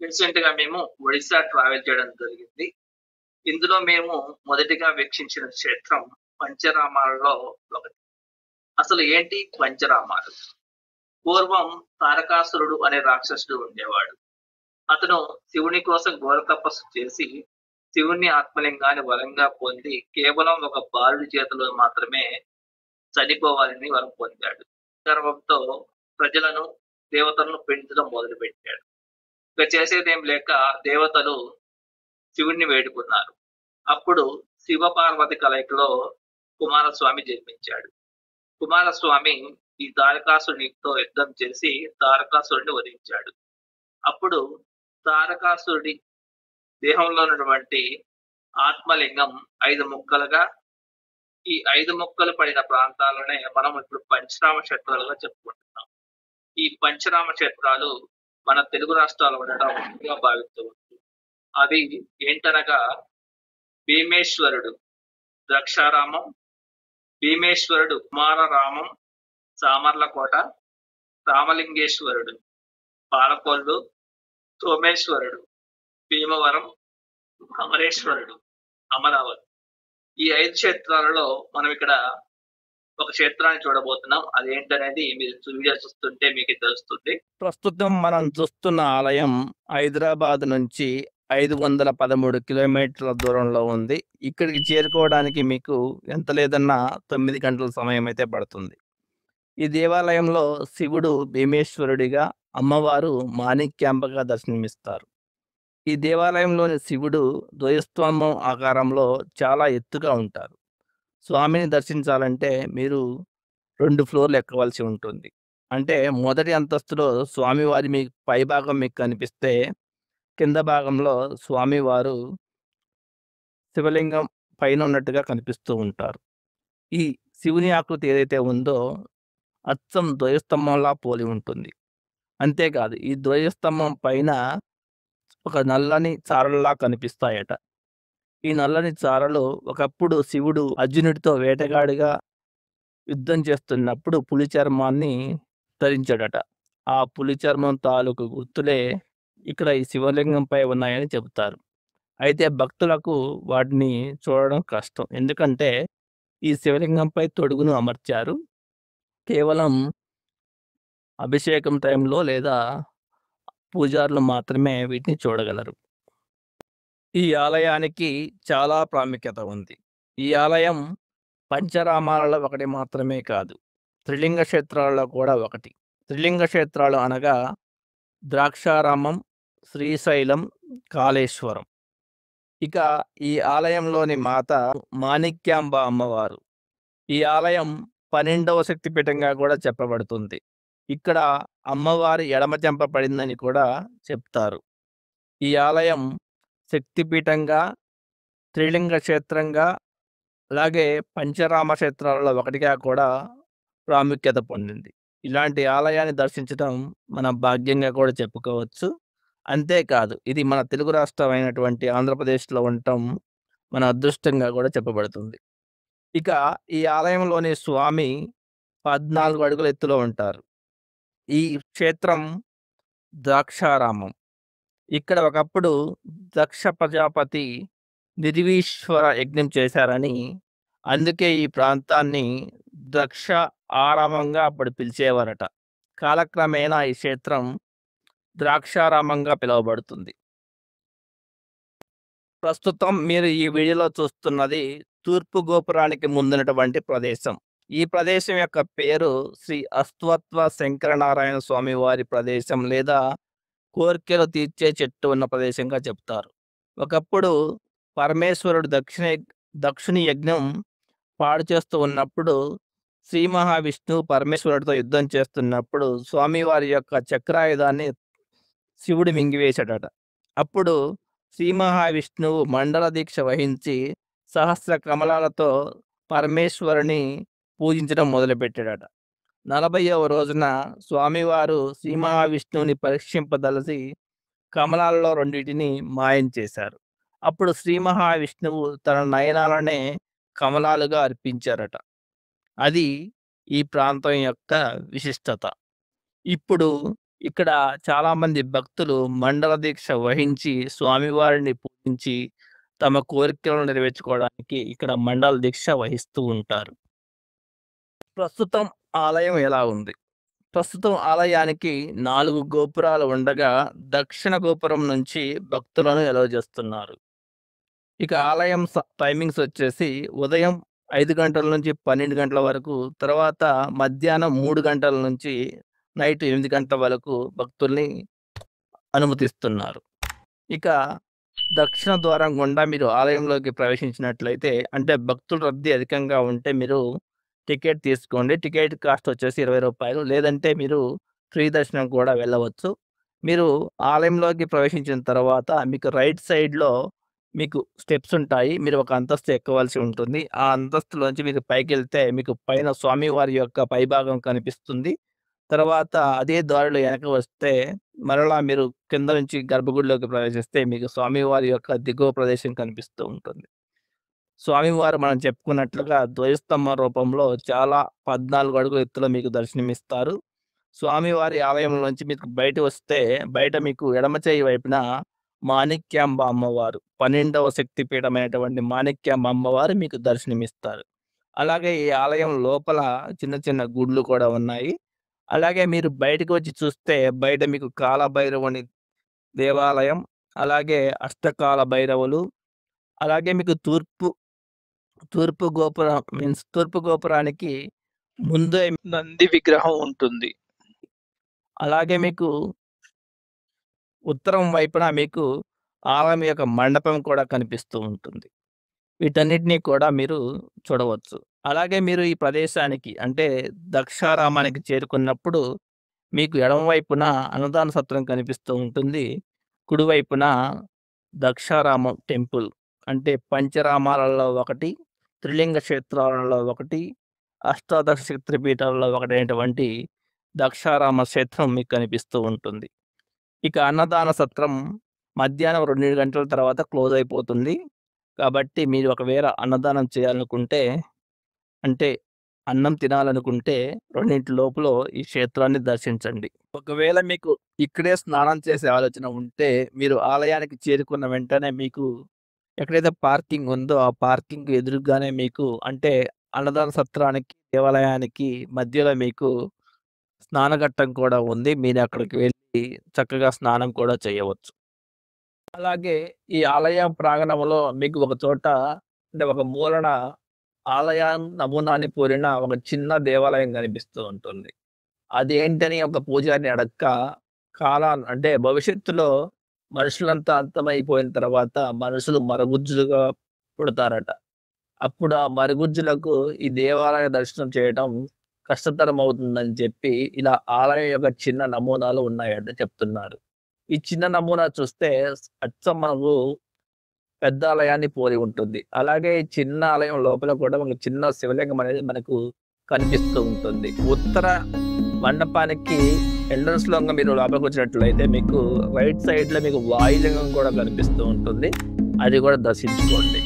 రీసెంట్‌గా మేము ఒడిస్సా ట్రావెల్ చేయడం జరిగింది. ఇందులో మేము మొదటిగా వీక్షించిన క్షేత్రం పంచరామాలలో ఒకటి. అసలు ఏంటి పంచరామాలు? పూర్వం తారకాసురుడు అనే రాక్షసుడు ఉండేవాడు. అతను శివుని కోసం ఘోర తపస్సు చేసి, శివుని ఆత్మలింగాన్ని వరంగా పొంది, కేవలం ఒక బాలుడి చేతిలో మాత్రమే చనిపోవాలని వరం పొందాడు. గర్వంతో ప్రజలను, దేవతలను పీడించడం మొదలుపెట్టాడు. ఇక చేసేదేం లేక దేవతలు శివుణ్ణి వేడుకున్నారు. అప్పుడు శివ-పార్వతి కలయికలో కుమారస్వామి జన్మించాడు. కుమారస్వామి ఈ తారకాసురునితో యుద్ధం చేసి తారకాసురుడిని వధించాడు. అప్పుడు తారకాసురుడి దేహంలో ఉన్నటువంటి ఆత్మలింగం 5 ముక్కలుగా, ఈ 5 ముక్కలు పడిన ప్రాంతాలనే మనం ఇప్పుడు పంచరామ క్షేత్రాలుగా చెప్పుకుంటున్నాం. ఈ పంచరామ క్షేత్రాలు మన తెలుగు రాష్ట్రాల్లో ఉండటం ముఖ్యంగా భావించవచ్చు. అవి ఏంటనగా భీమేశ్వరుడు ద్రాక్షారామం, భీమేశ్వరుడు కుమారరామం సామర్లకోట, రామలింగేశ్వరుడు పాలకొల్లు, సోమేశ్వరుడు భీమవరం, అమరేశ్వరుడు అమరావతి. ఈ 5 క్షేత్రాలలో మనం ఇక్కడ ఒక క్షేత్రాన్ని చూడబోతున్నాం. అదేంటనేది మీరు వీడియో చూస్తుంటే మీకు తెలుస్తుంది. ప్రస్తుతం మనం చూస్తున్న ఆలయం హైదరాబాద్ నుంచి 513 కిలోమీటర్ల దూరంలో ఉంది. ఇక్కడికి చేరుకోవడానికి మీకు ఎంత లేదన్నా 9 గంటల సమయం అయితే పడుతుంది. ఈ దేవాలయంలో శివుడు భీమేశ్వరుడిగా, అమ్మవారు మాణిక్యాంబగా దర్శనమిస్తారు. ఈ దేవాలయంలోని శివుడు ధ్వజస్తంభం ఆకారంలో చాలా ఎత్తుగా ఉంటారు. స్వామిని దర్శించాలంటే మీరు 2 ఫ్లోర్లు ఎక్కవలసి ఉంటుంది. అంటే మొదటి అంతస్తులో స్వామివారి మీకు పైభాగం మీకు కనిపిస్తే, కింద భాగంలో స్వామివారు శివలింగం పైన ఉన్నట్టుగా కనిపిస్తూ ఉంటారు. ఈ శివుని ఆకృతి ఏదైతే ఉందో అచ్చం ధ్వజస్తంభంలా పోలి ఉంటుంది. అంతేకాదు ఈ ధ్వజస్తంభం పైన ఒక నల్లని చారల్లా కనిపిస్తాయట. ఈ నల్లని చారలు ఒకప్పుడు శివుడు అర్జునుడితో వేటగాడిగా యుద్ధం చేస్తున్నప్పుడు పులి చర్మాన్ని ధరించాడట. ఆ పులి చర్మం తాలూకు గుర్తులే ఇక్కడ ఈ శివలింగంపై ఉన్నాయని చెబుతారు. అయితే భక్తులకు వాటిని చూడడం కష్టం. ఎందుకంటే ఈ శివలింగంపై తొడుగును అమర్చారు. కేవలం అభిషేకం టైంలో లేదా పూజారులు మాత్రమే వీటిని చూడగలరు. ఈ ఆలయానికి చాలా ప్రాముఖ్యత ఉంది. ఈ ఆలయం పంచరామాలలో ఒకటి మాత్రమే కాదు, త్రిలింగ క్షేత్రాలలో కూడా ఒకటి. త్రిలింగ క్షేత్రాలు అనగా ద్రాక్షారామం, శ్రీశైలం, కాళేశ్వరం. ఇక ఈ ఆలయంలోని మాత మాణిక్యాంబ అమ్మవారు. ఈ ఆలయం 12వ శక్తిపీఠంగా కూడా చెప్పబడుతుంది. ఇక్కడ అమ్మవారి ఎడమ చెంప పడిందని కూడా చెప్తారు. ఈ ఆలయం శక్తిపీఠంగా, త్రిలింగ క్షేత్రంగా, అలాగే పంచరామ క్షేత్రాలలో ఒకటిగా కూడా ప్రాముఖ్యత పొందింది. ఇలాంటి ఆలయాన్ని దర్శించడం మన భాగ్యంగా కూడా చెప్పుకోవచ్చు. అంతేకాదు ఇది మన తెలుగు రాష్ట్రం అయినటువంటి ఆంధ్రప్రదేశ్‌లో ఉండటం మన అదృష్టంగా కూడా చెప్పబడుతుంది. ఇక ఈ ఆలయంలోని స్వామి 14 అడుగుల ఎత్తులో ఉంటారు. ఈ క్షేత్రం ద్రాక్షారామం. ఇక్కడ ఒకప్పుడు దక్ష ప్రజాపతి నిర్వీశ్వర యజ్ఞం చేశారని, అందుకే ఈ ప్రాంతాన్ని దక్ష ఆరామంగా అప్పుడు పిలిచేవారట. కాలక్రమేణా ఈ క్షేత్రం ద్రాక్షారామంగా పిలువబడుతుంది. ప్రస్తుతం మీరు ఈ వీడియోలో చూస్తున్నది తూర్పు గోపురానికి ముందున్నటువంటి ప్రదేశం. ఈ ప్రదేశం యొక్క పేరు శ్రీ అశ్వత్థ శంకరనారాయణ స్వామి వారి ప్రదేశం లేదా కోర్కెలు తీర్చే చెట్టు ఉన్న ప్రదేశంగా చెప్తారు. ఒకప్పుడు పరమేశ్వరుడు దక్షుని యజ్ఞం పాడు చేస్తూ ఉన్నప్పుడు శ్రీ మహావిష్ణువు పరమేశ్వరుడితో యుద్ధం చేస్తున్నప్పుడు స్వామివారి యొక్క చక్రాయుధాన్ని శివుడు మింగివేశాడట. అప్పుడు శ్రీ మహావిష్ణువు మండల దీక్ష వహించి సహస్ర కమలాలతో పరమేశ్వరుని పూజించడం మొదలుపెట్టాడట. 40వ రోజున స్వామివారు శ్రీ మహావిష్ణువుని పరీక్షింపదలసి కమలాలలో రెండింటిని మాయం చేశారు. అప్పుడు శ్రీ మహావిష్ణువు తన నయనాలనే కమలాలుగా అర్పించారట. అది ఈ ప్రాంతం యొక్క విశిష్టత. ఇప్పుడు ఇక్కడ చాలా మంది భక్తులు మండల దీక్ష వహించి స్వామివారిని పూజించి తమ కోరికలను నెరవేర్చుకోవడానికి ఇక్కడ మండల దీక్ష వహిస్తూ ఉంటారు. ప్రస్తుతం ఆలయం ఎలా ఉంది? ప్రస్తుతం ఆలయానికి 4 గోపురాలు ఉండగా దక్షిణ గోపురం నుంచి భక్తులను ఎలవ్ చేస్తున్నారు. ఇక ఆలయం టైమింగ్స్ వచ్చేసి ఉదయం 5 గంటల నుంచి 12 గంటల వరకు, తర్వాత మధ్యాహ్నం 3 గంటల నుంచి నైట్ 8 గంటల వరకు భక్తుల్ని అనుమతిస్తున్నారు. ఇక దక్షిణ ద్వారం గుండా మీరు ఆలయంలోకి ప్రవేశించినట్లయితే, అంటే భక్తుల రద్దీ అధికంగా ఉంటే మీరు టికెట్ తీసుకోండి. టికెట్ కాస్ట్ వచ్చేసి రూ. 20. లేదంటే మీరు ఫ్రీ దర్శనం కూడా వెళ్ళవచ్చు. మీరు ఆలయంలోకి ప్రవేశించిన తర్వాత మీకు రైట్ సైడ్‌లో మీకు స్టెప్స్ ఉంటాయి. మీరు ఒక అంతస్తు ఎక్కవలసి ఉంటుంది. ఆ అంతస్తులోంచి మీరు పైకెళ్తే మీకు పైన స్వామివారి యొక్క పైభాగం కనిపిస్తుంది. తర్వాత అదే దారిలో వెనక వస్తే మరలా మీరు కింద నుంచి గర్భగుడిలోకి ప్రవేశిస్తే మీకు స్వామివారి యొక్క దిగువ ప్రదేశం కనిపిస్తూ ఉంటుంది. స్వామివారు మనం చెప్పుకున్నట్లుగా ధ్వజస్తంభం రూపంలో చాలా 14 అడుగుల ఎత్తులో మీకు దర్శనమిస్తారు. స్వామివారి ఆలయంలోంచి మీకు బయట వస్తే బయట మీకు ఎడమ చేయి వైపున మాణిక్యాంబ అమ్మవారు, 12వ శక్తిపీఠమైనటువంటి మాణిక్యాంబ అమ్మవారు మీకు దర్శనమిస్తారు. అలాగే ఈ ఆలయం లోపల చిన్న చిన్న గుడులు కూడా ఉన్నాయి. అలాగే మీరు బయటకు వచ్చి చూస్తే బయట మీకు కాలభైరవుని దేవాలయం, అలాగే అష్టకాల భైరవులు, అలాగే మీకు తూర్పు గోపురానికి ముందే నంది విగ్రహం ఉంటుంది. అలాగే మీకు ఉత్తరం వైపున మీకు ఆలయం యొక్క మండపం కూడా కనిపిస్తూ ఉంటుంది. వీటన్నిటిని కూడా మీరు చూడవచ్చు. అలాగే మీరు ఈ ప్రదేశానికి అంటే ద్రాక్షారామానికి చేరుకున్నప్పుడు మీకు ఎడమ వైపున అన్నదాన సత్రం కనిపిస్తూ ఉంటుంది. కుడివైపున ద్రాక్షారామం టెంపుల్ అంటే పంచరామాలలో ఒకటి, త్రిలింగ క్షేత్రాలలో ఒకటి, అష్టాదశ శక్తిపీఠాలలో ఒకటైనటువంటి ద్రాక్షారామ క్షేత్రం మీకు కనిపిస్తూ ఉంటుంది. ఇక అన్నదాన సత్రం మధ్యాహ్నం 2 గంటల తర్వాత క్లోజ్ అయిపోతుంది. కాబట్టి మీరు ఒకవేళ అన్నదానం చేయాలనుకుంటే, అంటే అన్నం తినాలనుకుంటే 2 లోపల ఈ క్షేత్రాన్ని దర్శించండి. ఒకవేళ మీకు ఇక్కడే స్నానం చేసే ఆలోచన ఉంటే మీరు ఆలయానికి చేరుకున్న వెంటనే మీకు ఎక్కడైతే పార్కింగ్ ఉందో ఆ పార్కింగ్ ఎదురుగానే మీకు అంటే అన్నదాన సత్రానికి, దేవాలయానికి మధ్యలో మీకు స్నానఘట్టం కూడా ఉంది. మీరు అక్కడికి వెళ్ళి చక్కగా స్నానం కూడా చేయవచ్చు. అలాగే ఈ ఆలయం ప్రాంగణంలో మీకు ఒక చోట అంటే ఒక మూలన ఆలయం నమూనాని పోలిన ఒక చిన్న దేవాలయం కనిపిస్తూ ఉంటుంది. అదేంటని ఒక పూజారిని అడక్క అంటే భవిష్యత్తులో మనుషులంతా అంతమైపోయిన తర్వాత మనుషులు మరుగుజ్జులుగా పుడతారట. అప్పుడు ఆ మరుగుజ్జులకు ఈ దేవాలయ దర్శనం చేయడం కష్టతరం అవుతుందని చెప్పి ఇలా ఆలయం యొక్క చిన్న నమూనాలు ఉన్నాయట చెప్తున్నారు. ఈ చిన్న నమూనా చూస్తే అచ్చం మనకు పెద్ద ఆలయాన్ని పోలి ఉంటుంది. అలాగే ఈ చిన్న ఆలయం లోపల కూడా ఒక చిన్న శివలింగం అనేది మనకు కనిపిస్తూ ఉంటుంది. ఉత్తర మండపానికి ఎంట్రన్స్ లో మీరు లోపలికి వచ్చినట్లయితే మీకు రైట్ సైడ్ లో మీకు వాయులింగం కూడా కనిపిస్తూ ఉంటుంది. అది కూడా దర్శించుకోండి.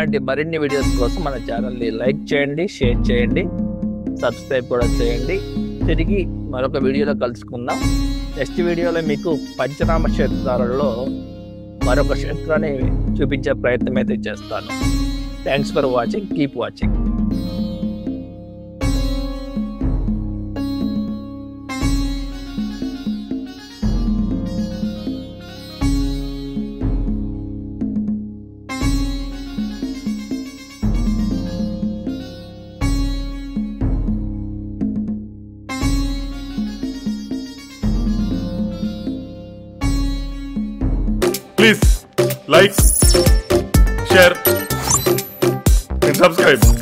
ఇలాంటి మరిన్ని వీడియోస్ కోసం మన ఛానల్ని లైక్ చేయండి, షేర్ చేయండి, సబ్స్క్రైబ్ కూడా చేయండి. తిరిగి మరొక వీడియోలో కలుసుకుందాం. నెక్స్ట్ వీడియోలో మీకు పంచనామ క్షేత్రాలలో మరొక క్షేత్రాన్ని చూపించే ప్రయత్నం అయితే చేస్తాను. Thanks for watching. Keep watching. Please like, share and subscribe.